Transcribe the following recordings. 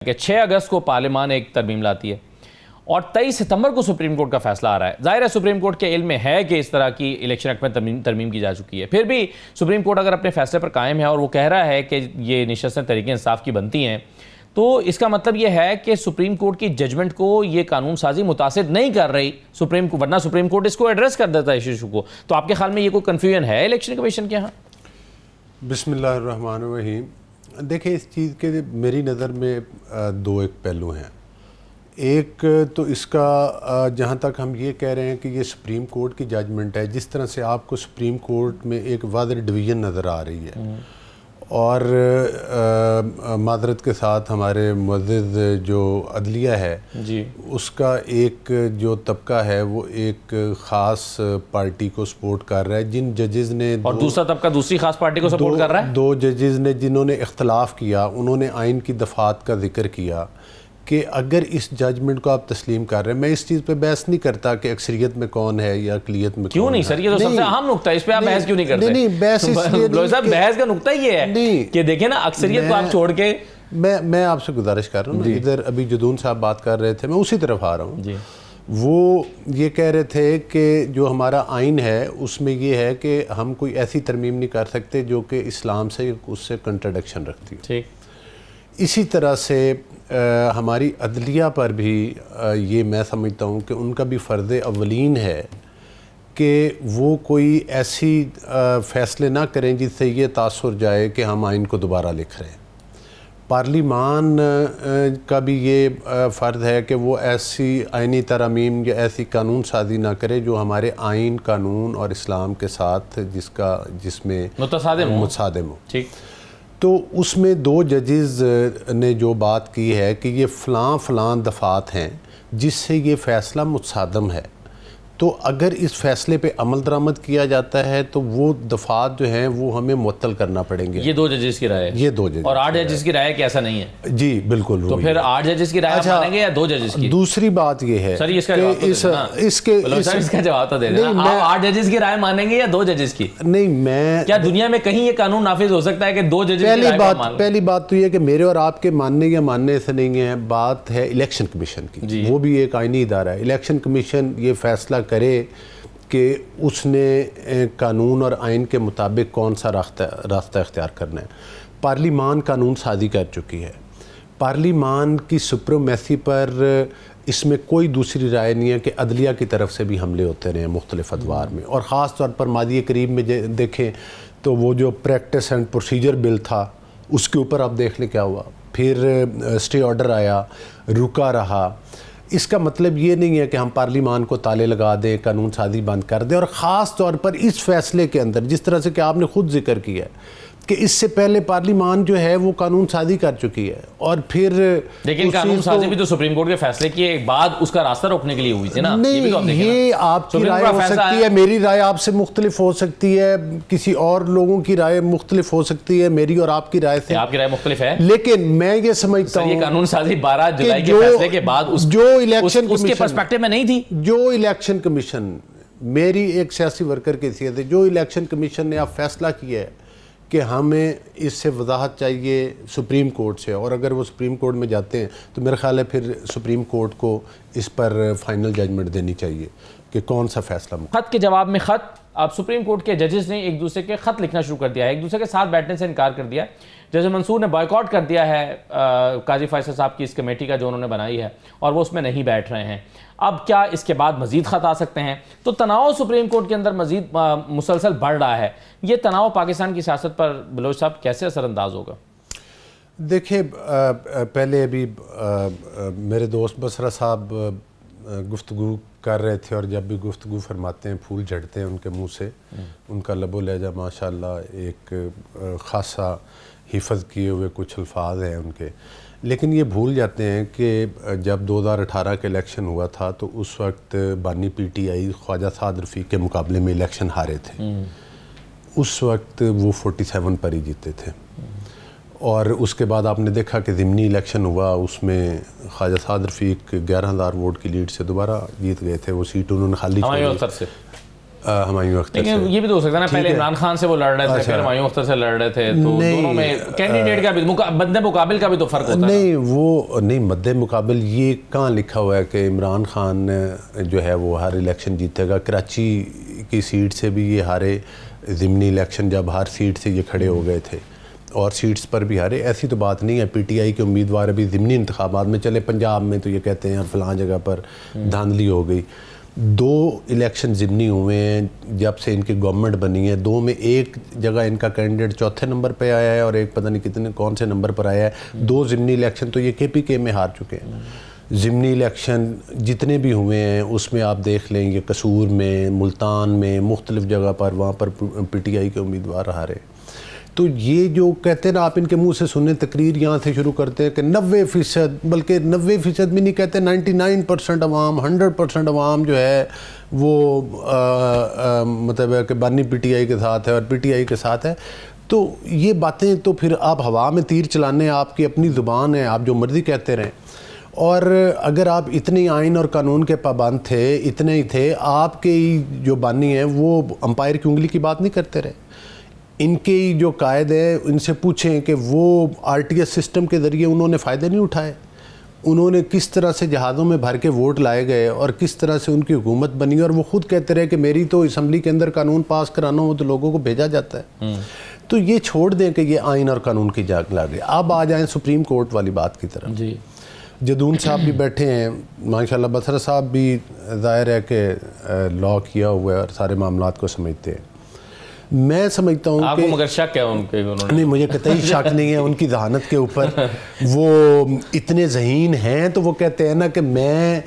कि 6 अगस्त को पार्लियामान एक तरमीम लाती है और 23 सितंबर को सुप्रीम कोर्ट का फैसला आ रहा है। जाहिर है सुप्रीम कोर्ट के इल्म में है कि इस तरह की इलेक्शन एक्ट में तरमीम की जा चुकी है। फिर भी सुप्रीम कोर्ट अगर अपने फैसले पर कायम है और वो कह रहा है कि ये निशस्तें तरीके इंसाफ की बनती हैं, तो इसका मतलब ये है कि सुप्रीम कोर्ट की जजमेंट को ये कानून साजी मुतासिर नहीं कर रही वरना सुप्रीम कोर्ट इसको एड्रेस कर देता है इस इशू को। तो आपके ख्याल में ये कोई कन्फ्यूजन है इलेक्शन कमीशन के यहाँ? बिस्मिल्लाहिर्रहमानिर्रहीम। देखिए, इस चीज़ के मेरी नज़र में दो एक पहलू हैं। एक तो इसका जहाँ तक हम ये कह रहे हैं कि ये सुप्रीम कोर्ट की जजमेंट है, जिस तरह से आपको सुप्रीम कोर्ट में एक वाज़ेह डिवीज़न नज़र आ रही है और मादरत के साथ हमारे मुअज़्ज़िज़ जो अदलिया है जी, उसका एक जो तबका है वो एक ख़ास पार्टी को सपोर्ट कर रहा है। जिन जजेज़ ने और दूसरा तबका दूसरी ख़ास पार्टी को सपोर्ट कर रहा है। दो जजेज़ ने जिन्होंने इख्तलाफ किया, उन्होंने आइन की दफ़ात का जिक्र किया कि अगर इस जजमेंट को आप तस्लीम कर रहे हैं, मैं इस चीज़ पे बहस नहीं करता कि अक्सरियत में कौन है या अक़लियत में क्यों नहीं सर, ये तो सबसे अहम नुकता है, इस पे आप बहस क्यों नहीं करते? नहीं, बहस बहस का नुकता ये है कि देखिए ना, अक्सरियत को आप छोड़ के मैं आपसे गुजारिश कर रहा हूँ, इधर अभी जदून साहब बात कर रहे थे, मैं उसी तरफ आ रहा हूँ। वो ये कह रहे थे कि जो हमारा आइन है उसमें ये है कि हम कोई ऐसी तरमीम नहीं कर सकते जो कि इस्लाम से उससे कंट्राडिक्शन रखती है। ठीक इसी तरह से हमारी अदलिया पर भी ये मैं समझता हूँ कि उनका भी फ़र्ज़ अवलीन है कि वो कोई ऐसी फ़ैसले ना करें जिससे ये तासुर जाए कि हम आइन को दोबारा लिख रहे हैं। पार्लिमान का भी ये फ़र्ज़ है कि वो ऐसी आइनी तरमीम या ऐसी कानून साजी ना करे जो हमारे आइन, कानून और इस्लाम के साथ जिसमें मुतसादिम हो। ठीक, तो उसमें दो जजेज़ ने जो बात की है कि ये फ़लाँ दफ़ात हैं जिससे ये फ़ैसला मुतसादम है, तो अगर इस फ़ैसले पे अमल दरामद किया जाता है तो वो दफ़ात जो हैं वो हमें मुअत्तल करना पड़ेंगे। ये दो जजेस की राय है, ये दो जजेस और 8 जजेस की राय कि ऐसा नहीं है। जी बिल्कुल। तो फिर 8 जजेस की राय मानेंगे या 2 जजेस की? दूसरी बात ये है सर, इसका जवाब तो दे देना। आप 8 जजेस की राय मानेंगे या 2 जजेस की? नहीं, मैं क्या दुनिया में कहीं ये कानून नाफिज हो सकता है कि 2 जजेस की राय मान? पहली बात तो ये कि मेरे और आपके मानने या मानने से नहीं है, बात है इलेक्शन कमीशन की। वो भी एक आईनी इदारा है। इलेक्शन कमीशन ये फैसला करे कि उसने कानून और आइन के मुताबिक कौन सा रास्ता इख्तियार करना है। पार्लिमान कानून साजी कर चुकी है। पार्लिमान की सुप्रीमेसी पर इसमें कोई दूसरी राय नहीं है कि अदलिया की तरफ से भी हमले होते रहे हैं मुख्तलिफ अदवार में, और ख़ास तौर पर मादी करीब में देखें तो वो जो प्रैक्टिस एंड प्रोसीजर बिल था उसके ऊपर आप देख लें क्या हुआ। फिर स्टे ऑर्डर आया, रुका रहा। इसका मतलब ये नहीं है कि हम पार्लिमान को ताले लगा दें, कानून साजी बंद कर दें। और ख़ास तौर पर इस फैसले के अंदर जिस तरह से कि आपने खुद जिक्र किया है कि इससे पहले पार्लिमान जो है वो कानून साजी कर चुकी है, और फिर लेकिन कानून साजी भी तो सुप्रीम कोर्ट के फैसले के बाद उसका रास्ता रोकने के लिए हुई थी ना। नहीं, ये आपकी राय हो सकती है, मेरी राय आपसे मुख्तलिफ हो सकती है, किसी और लोगों की राय मुख्तलिफ हो सकती है मेरी और आपकी राय से। आपकी राय मुख्तलिफ है, लेकिन मैं ये समझता हूँ कानून साजी 12 जुलाई के फैसले के बाद जो इलेक्शन उसके पर्सपेक्टिव में नहीं थी। जो इलेक्शन कमीशन, मेरी एक सियासी वर्कर की हैसियत है, जो इलेक्शन कमीशन ने आप फैसला किया है कि हमें इससे वजाहत चाहिए सुप्रीम कोर्ट से, और अगर वो सुप्रीम कोर्ट में जाते हैं तो मेरा ख्याल है फिर सुप्रीम कोर्ट को इस पर फाइनल जजमेंट देनी चाहिए कि कौन सा फैसला। खत के जवाब में खत, अब सुप्रीम कोर्ट के जजेस ने एक दूसरे के खत लिखना शुरू कर दिया है, एक दूसरे के साथ बैठने से इनकार कर दिया है। जज मंसूर ने बॉयकॉट कर दिया है काजी फैसल साहब की इस कमेटी का जो उन्होंने बनाई है, और वो उसमें नहीं बैठ रहे हैं। अब क्या इसके बाद मजीद खत आ सकते हैं? तो तनाव सुप्रीम कोर्ट के अंदर मजीद मुसलसल बढ़ रहा है। ये तनाव पाकिस्तान की सियासत पर बलोच साहब कैसे असरअंदाज होगा? देखिए, पहले अभी मेरे दोस्त बसरा साहब गुफ्तगू कर रहे थे, और जब भी गुफ्तगू फरमाते हैं फूल झड़ते हैं उनके मुंह से। उनका लबो लहजा माशाल्लाह एक ख़ासा हिफज किए हुए कुछ अल्फाज हैं उनके, लेकिन ये भूल जाते हैं कि जब 2018 का इलेक्शन हुआ था तो उस वक्त बानी PTI ख्वाजा साद रफ़ीक के मुकाबले में इलेक्शन हारे थे। उस वक्त वो 47 पर ही जीते थे, और उसके बाद आपने देखा कि ज़िमनी इलेक्शन हुआ, उसमें ख्वाजा साद रफ़ीक 11,000 वोट की लीड से दोबारा जीत गए थे। वो सीट उन्होंने खाली छोड़ी। हुमायूं अख्तर से। लेकिन ये भी तो हो सकता है ना, पहले इमरान खान से वो लड़ रहे थे, फिर हुमायूं अख्तर से लड़ रहे थे, तो दोनों में कैंडिडेट का भी मद्दे मुकाबिल का भी तो फर्क होता है। नहीं वो नहीं, मद्दे मुकाबिल ये कहाँ लिखा हुआ है कि इमरान खान जो है वो हर इलेक्शन जीतेगा। कराची की सीट से भी ये हारे, ज़िमनी इलेक्शन जब हर सीट से ये खड़े हो गए थे और सीट्स पर भी हारे। ऐसी तो बात नहीं है। पीटीआई के उम्मीदवार अभी ज़िमनी इंतखाबात में चले, पंजाब में तो ये कहते हैं फ़लाँ जगह पर धांधली हो गई। 2 इलेक्शन ज़िमनी हुए हैं जब से इनकी गवर्नमेंट बनी है, 2 में एक जगह इनका कैंडिडेट चौथे नंबर पे आया है और एक पता नहीं कितने कौन से नंबर पर आया है। 2 ज़िमनी इलेक्शन तो ये केपीके में हार चुके हैं। ज़िमनी इलेक्शन जितने भी हुए हैं उसमें आप देख लें, ये कसूर में, मुल्तान में, मुख्तलिफ़ जगह पर वहाँ पर पीटीआई के उम्मीदवार हारे। तो ये जो कहते हैं ना, आप इनके मुंह से सुने, तकरीर यहाँ से शुरू करते हैं कि 90%, बल्कि 90% भी नहीं कहते, 99% अवाम, 100% अवाम जो है वो मतलब है कि बानी पीटीआई के साथ है और पीटीआई के साथ है। तो ये बातें तो फिर आप हवा में तीर चलाने, आपकी अपनी ज़ुबान है, आप जो मर्ज़ी कहते रहें। और अगर आप इतने आइन और कानून के पाबंद थे, इतने ही थे, आपके जो बानी हैं वो अंपायर की उंगली की बात नहीं करते रहे। इनके जो कायद है इनसे पूछें कि वो आरटीएस सिस्टम के ज़रिए उन्होंने फ़ायदे नहीं उठाए। उन्होंने किस तरह से जहाज़ों में भर के वोट लाए गए और किस तरह से उनकी हुकूमत बनी, और वो खुद कहते रहे कि मेरी तो असम्बली के अंदर कानून पास कराना हो तो लोगों को भेजा जाता है। तो ये छोड़ दें कि ये आइन और कानून की जाग लगे। अब आ जाएँ सुप्रीम कोर्ट वाली बात की तरफ। जी, जदून साहब भी बैठे हैं माशाल्लाह, बसरा साहब भी ज़ाहिर है कि लॉ किया हुआ है और सारे मामलात को समझते हैं। मैं समझता हूँ आपको मगर शक है उनके, उन्होंने नहीं, मुझे कतई शक नहीं है उनकी जहानत के ऊपर। वो इतने ज़हीन हैं तो वो कहते हैं ना कि मैं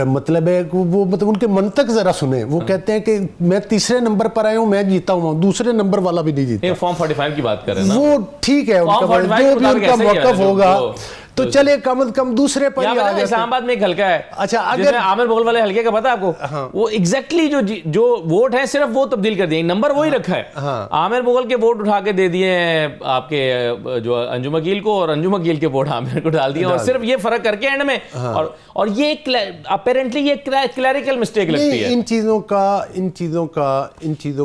मतलब है वो मतलब उनके मंतक ज़रा सुने। वो कहते हैं कि मैं तीसरे नंबर पर आया हूँ, मैं जीता हूँ, दूसरे नंबर वाला भी नहीं जीता। फॉर्म 45 की बात कर रहे हैं ना, वो ठीक है, उनका जो भी उनका मौक़िफ़ होगा तो चले कम से कम दूसरे पर ही आ जाए। इस्लामाबाद में एक हल्का है, अच्छा, अगर आमिर मुगल वाले हल्के का पता है आपको? हाँ। वो एग्जैक्टली जो वोट है सिर्फ वो तब्दील कर दिए, नंबर वही रखा है। हाँ। आमिर मुगल के वोट उठा के दे दिए हैं आपके जो अंजुम अकील को, और अंजुम अकील के वोट आमिर को डाल दिए, और सिर्फ ये फर्क करके एंड में। और ये अपेरेंटली ये क्लैरिकल मिस्टेक लगती है। इन चीजों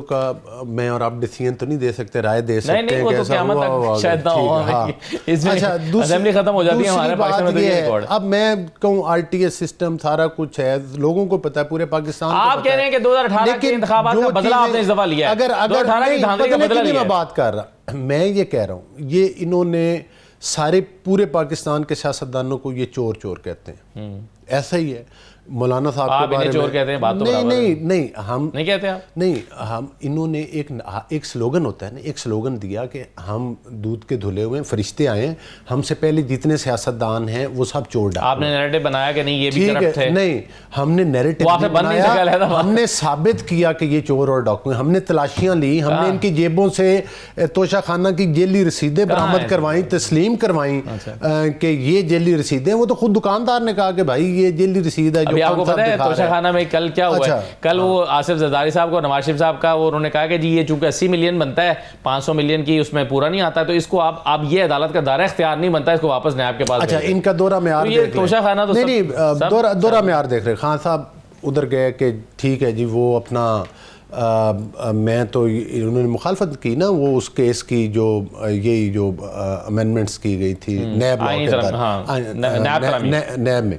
का मैं और आप डिसीजन तो नहीं दे सकते, राय दे सकते हैं। नहीं, वो तो क़यामत तक शायद ना हो। इसमें असेंबली खत्म हो जाती है हमारे पाकिस्तान में, तो ये रिकॉर्ड। अब मैं कहूँ आरटीएस सिस्टम सारा कुछ है, लोगों को पता है, पूरे पाकिस्तान को आप कह रहे हैं कि 2018 के इंतखाबात का बदला आपने इस दफा लिया है। अगर 2018 की धांधली का बदला लिया है। मैं बात कर रहा, मैं ये कह रहा हूँ, ये इन्होंने सारे पूरे पाकिस्तान के सियासतदानों को ये चोर चोर कहते हैं। ऐसा ही है मौलाना साहब के बारे में चोर कहते हैं, बात तो नहीं हम नहीं कहते आप। नहीं, हम इन्होंने एक स्लोगन होता है ना, एक स्लोगन दिया कि हम दूध के धुले हुए फरिश्ते आए हैं, हमसे पहले जितने सियासतदान हैं वो सब चोर डाले। आपने नैरेटिव बनाया कि नहीं ये भी करप्ट थे? नहीं, हमने नैरेटिव बनाया, हमने साबित किया कि ये चोर और डाकू हैं। हमने तलाशियां ली, हमने इनकी जेबों से तोशा खाना की जेली रसीदें बरामद करवाई, तस्लीम करवाई कि ये जेली रसीदें। वो तो खुद दुकानदार ने कहा कि भाई ये जेली रसीद है। आपको पता है तोशाखाना में कल क्या हुआ है? कल वो आसिफ जरदारी साहब को, नवाज शरीफ साहब का, वो उन्होंने कहा कि जी ये चूंकि 80 मिलियन बनता है, 500 मिलियन की उसमें पूरा नहीं आता, तो इसको आप ये अदालत का दायरा इख्तियार नहीं बनता, इसको वापस नैब के पास। अच्छा, इनका दौरा में ये तोशाखाना तो नहीं, दौरा में देख रहे खान साहब उधर गए कि ठीक है जी, वो अपना मैं तो उन्होंने मुखालफत की ना, वो उस केस की जो यही जो अमेंडमेंट्स की गई थी नैब में,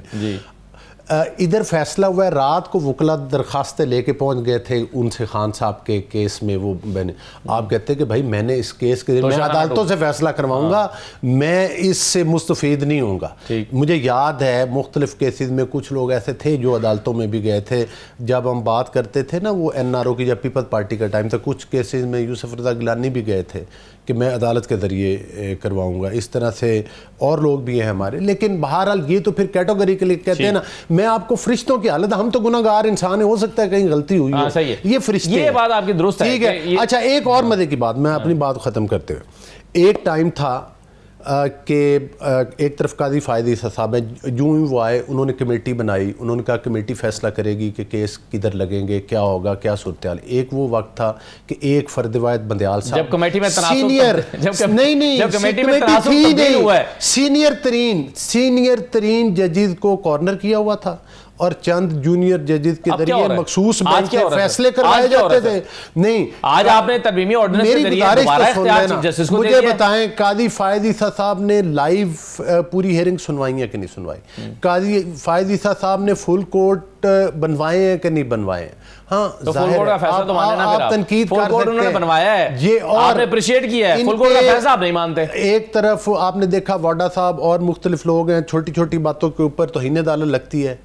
इधर फैसला हुआ है। रात को वकला दरखास्तें लेके पहुंच गए थे उनसे खान साहब के केस में। वो मैंने आप कहते कि भाई मैंने इस केस के मैं अदालतों से फैसला करवाऊंगा, मैं इससे मुस्तफीद नहीं होऊंगा। मुझे याद है मुख्तलिफ केसेस में कुछ लोग ऐसे थे जो अदालतों में भी गए थे। जब हम बात करते थे ना वो NRO की, जब पीपल्स पार्टी का टाइम था, कुछ केसेस में यूसुफ रज़ा गिलानी भी गए थे कि मैं अदालत के ज़रिए करवाऊंगा। इस तरह से और लोग भी हैं हमारे। लेकिन बहरहाल ये तो फिर कैटेगरी के लिए कहते हैं ना, मैं आपको फरिश्तों की हालत, हम तो गुनाहगार इंसान है, हो सकता है कहीं गलती हुई हो। सही है, ये फरिश्ते, ये बात आपकी दुरुस्त है। ठीक है। अच्छा, एक और मजे की बात, मैं अपनी बात ख़त्म करते हुए, एक टाइम था कि एक तरफ काजी फायदी साहब है, जो ही वो आए उन्होंने कमेटी बनाई, उन्होंने कहा कमेटी फैसला करेगी कि केस किधर लगेंगे, क्या होगा, क्या सूरत हाल। एक वो वक्त था कि एक फर्द वायद बंदयाल साहब, जब कमेटी में सीनियर सीनियर तरीन जजेस को कॉर्नर किया हुआ था और चंद जूनियर जजेस के अब क्या हो जरिए रहा है? मखसूस आज बेंच क्या से हो रहा है? फैसले आज करवाए क्या हो जाते रहा है? थे। नहीं, आज आपने तरमीमी ऑर्डिनेंस के मेरी जरिए गुजारिश दोबारा तो सुन इख्तियार लेना। चीफ जस्टिस को दे मुझे दिया है। बताएं, कादी फायद ईसा साहब ने लाइव पूरी हियरिंग सुनवाई है कि नहीं सुनवाई? कादी फायद ईसा साहब ने फुल कोर्ट बनवाए हैं कि नहीं बनवाए हैं? हाँ, तो फुल जाहिर कोर्ट का है, फैसला तो माने ना, फिर आप तनकीद फुल कर कोर्ट सकते उन्होंने हैं। बनवाया है, ये और आपने अप्रिशिएट किया है, फुल कोर्ट का फैसला आप नहीं मानते। एक तरफ आपने देखा वाडा साहब और मुख्तलिफ लोग हैं, छोटी छोटी बातों के ऊपर तौहीन अदालत लगती है।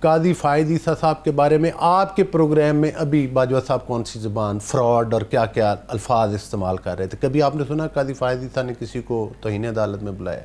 कादी फायद ईसा साहब के बारे में आपके प्रोग्राम में अभी बाजवा साहब कौन सी ज़बान, फ्रॉड और क्या क्या अल्फाज इस्तेमाल कर रहे थे? कभी आपने सुना कादी फायद ईसा ने किसी को तौहीन अदालत में बुलाया?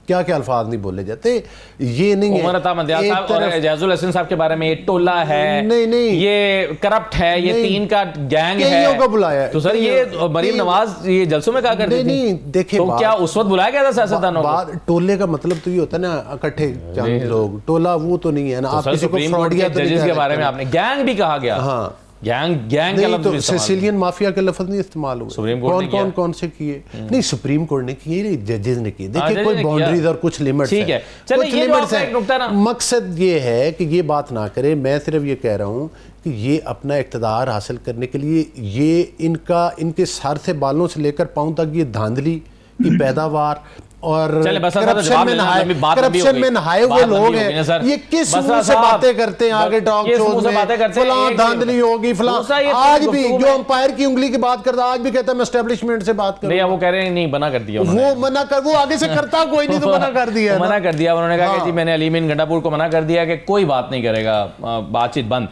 क्या क्या अल्फाज नहीं बोले जाते? ये नहीं है। उमर अता मंदियाल एक साहब और तरफ- एजाजुल हसन साहब के बारे में ये टोला है, नहीं। ये करप्ट है, ये नहीं। तीन का गैंग है, कईयों को बुलाया है। तो सर ये कईयों- मरीम नवाज ये जलसों में क्या करती थी? नहीं, देखिए तो बात- क्या उस वक्त बुलाया गया था सियासतदानों को? बात टोले का मतलब तो ये होता है ना, इकट्ठे चंद लोग, टोला वो तो नहीं है ना। तो आप सर किसी को सुप्रीम कोर्ट फ्रॉडिया के तो नहीं जजेस कह के बारे सकते में ना। आपने गैंग भी कहा गया। हाँ, गैंग का नहीं लफ्ज तो भी इस्तेमाल सिसिलियन माफिया के लफ्ज नहीं इस्तेमाल हुए। सुप्रीम कोर्ट ने किया। कौन से किए? नहीं, सुप्रीम कोर्ट ने किए, जजेस ने किए। देखिए जजेस कोई ने बाउंड्रीज किया। और कुछ लिमिट्स ठीक है। चलिए, कुछ ये जो लिमिट्स आपका एक नुक्ता ना- मकसद ये है कि ये बात ना करें। मैं सिर्फ ये कह रहा हूँ कि ये अपना इक़्तिदार हासिल करने के लिए ये इनके सर से बालों से लेकर पाँव तक ये धांधली की पैदावार और चले बसरा साहब करप्शन जवाब में देना, नहाए लंबी बात लंबी हो करप्शन गई। में नहाए हुए बात लंबी लोग हो गई ना सर। हैं। ये किस बसरा मुंह से साहब, बातें करते हैं आगे टॉक किस शोज मुंह से बातें करते हैं? फलां एक धांधली होगी फलां। दूसरा ये आज भी गुफ्तगू जो में- अंपायर की उंगली की बात करता है आज भी कहता है मैं एस्टेब्लिशमेंट से बात कर नहीं, वो कह रहे हैं नहीं, मना कर दिया उन्होंने। वो मना कर, वो आगे से करता कोई नहीं तो मना कर दिया है वो ना। मना कर दिया उन्होंने, कहा कि हाँ। जी मैंने अलीमीन गंडापुर को मना कर दिया कि कोई बात नहीं करेगा, बातचीत बंद।